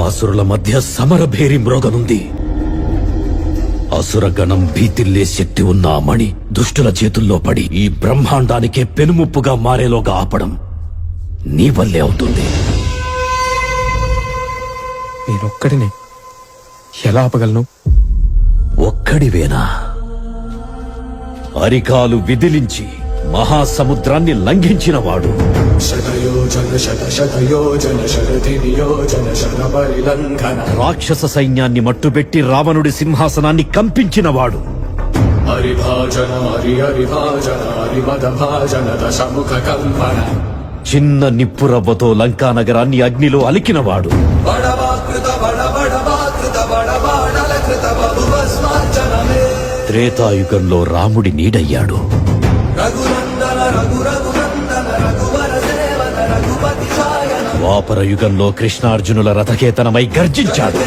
దేవాసురుల మధ్య సమరభేరి మ్రోగనుంది. అసురగణం భీతిల్లే శక్తి ఉన్న ఆ మణి దుష్టుల చేతుల్లో పడి ఈ బ్రహ్మాండానికే పెనుముప్పుగా మారేలోగా ఆపడం నీ వల్లే అవుతుంది. నేనొక్కడినే ఎలా ఆపగలను? ఒక్కడివేనా? అరికాలు విదిలించి మహాసముద్రాన్ని లంఘించినవాడు, రాక్షస సైన్యాన్ని మట్టుబెట్టి రావణుడి సింహాసనాన్ని కంపించినవాడు, చిన్న నిప్పురవ్వతో లంకా నగరాన్ని అగ్నిలో అలికినవాడు, త్రేతాయుగంలో రాముడి నీడయ్యాడు, ద్వాపర యుగంలో కృష్ణార్జునుల రథకేతనమై గర్జించాడు,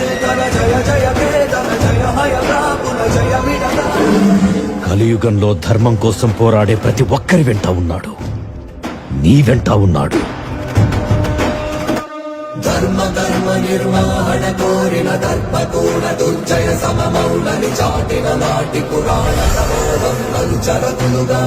కలియుగంలో ధర్మం కోసం పోరాడే ప్రతి ఒక్కరి వెంట ఉన్నాడు. నీ వెంట ఉన్నాడు. ధర్మ కర్మ నిర్వహణ కోరిన దర్పకూడ దుర్జయ సమమౌలని చాటిన నాటి పురాణ ప్రబోధం చరకులుగా